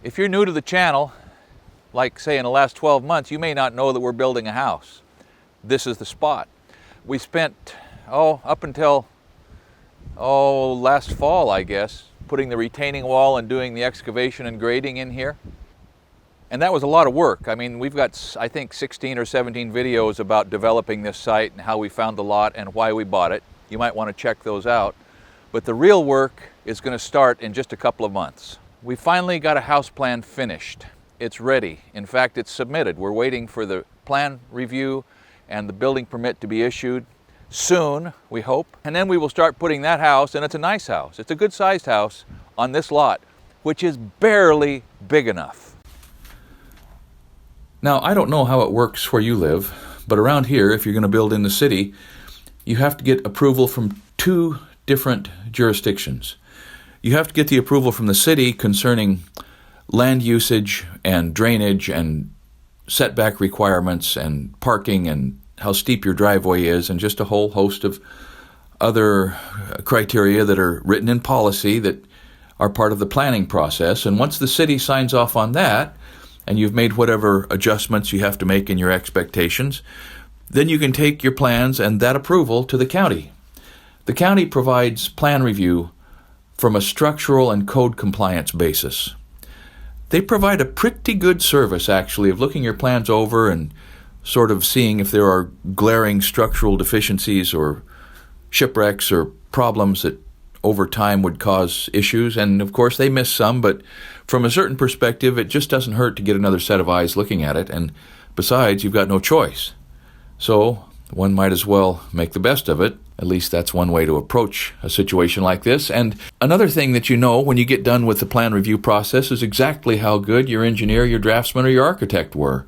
If you're new to the channel, like say in the last 12 months, you may not know that we're building a house. This is the spot. We spent, up until, last fall, I guess, putting the retaining wall and doing the excavation and grading in here. And that was a lot of work. I mean, we've got, I think, 16 or 17 videos about developing this site and how we found the lot and why we bought it. You might want to check those out. But the real work is going to start in just a couple of months. We finally got a house plan finished. It's ready. In fact, it's submitted. We're waiting for the plan review and the building permit to be issued soon, we hope. And then we will start putting that house, and it's a nice house. It's a good-sized house on this lot, which is barely big enough. Now, I don't know how it works where you live, but around here, if you're going to build in the city, you have to get approval from 2 different jurisdictions. You have to get the approval from the city concerning land usage and drainage and setback requirements and parking and how steep your driveway is and just a whole host of other criteria that are written in policy that are part of the planning process. And once the city signs off on that, and you've made whatever adjustments you have to make in your expectations, then you can take your plans and that approval to the county. The county provides plan review from a structural and code compliance basis. They provide a pretty good service, actually, of looking your plans over and sort of seeing if there are glaring structural deficiencies or shipwrecks or problems that over time would cause issues. And of course, they miss some, but from a certain perspective, it just doesn't hurt to get another set of eyes looking at it. And besides, you've got no choice. So one might as well make the best of it. At least that's one way to approach a situation like this. And another thing that you know when you get done with the plan review process is exactly how good your engineer, your draftsman, or your architect were.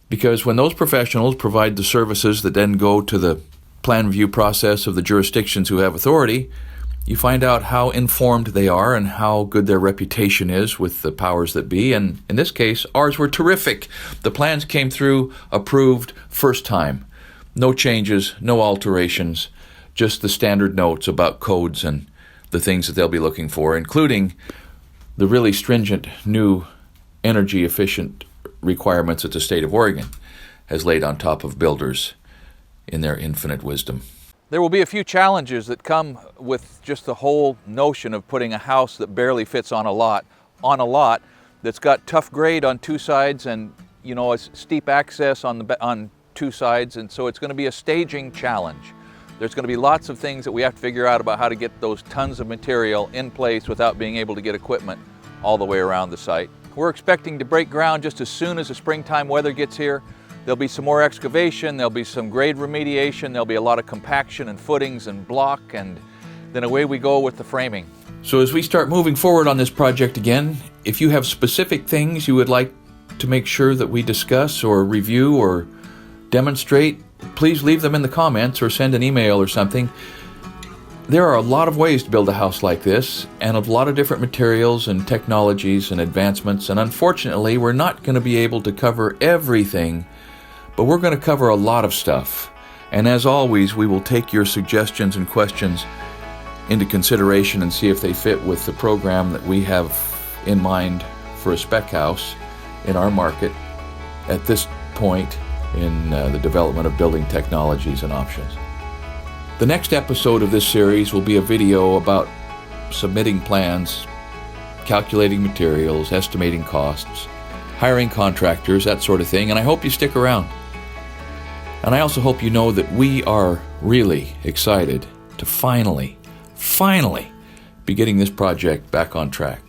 Because when those professionals provide the services that then go to the plan review process of the jurisdictions who have authority, you find out how informed they are and how good their reputation is with the powers that be. And in this case, ours were terrific. The plans came through approved first time. No changes, no alterations, just the standard notes about codes and the things that they'll be looking for, including the really stringent new energy efficient requirements that the state of Oregon has laid on top of builders in their infinite wisdom. There will be a few challenges that come with just the whole notion of putting a house that barely fits on a lot that's got tough grade on 2 sides and, you know, a steep access on 2 sides, and so it's going to be a staging challenge. There's going to be lots of things that we have to figure out about how to get those tons of material in place without being able to get equipment all the way around the site. We're expecting to break ground just as soon as the springtime weather gets here. There'll be some more excavation, there'll be some grade remediation, there'll be a lot of compaction and footings and block, and then away we go with the framing. So as we start moving forward on this project again, if you have specific things you would like to make sure that we discuss or review or demonstrate, please leave them in the comments or send an email or something. There are a lot of ways to build a house like this, and a lot of different materials and technologies and advancements, and unfortunately we're not going to be able to cover everything, but we're going to cover a lot of stuff. And as always, we will take your suggestions and questions into consideration and see if they fit with the program that we have in mind for a spec house in our market at this point in the development of building technologies and options. The next episode of this series will be a video about submitting plans, calculating materials, estimating costs, hiring contractors, that sort of thing, and I hope you stick around. And I also hope you know that we are really excited to finally be getting this project back on track.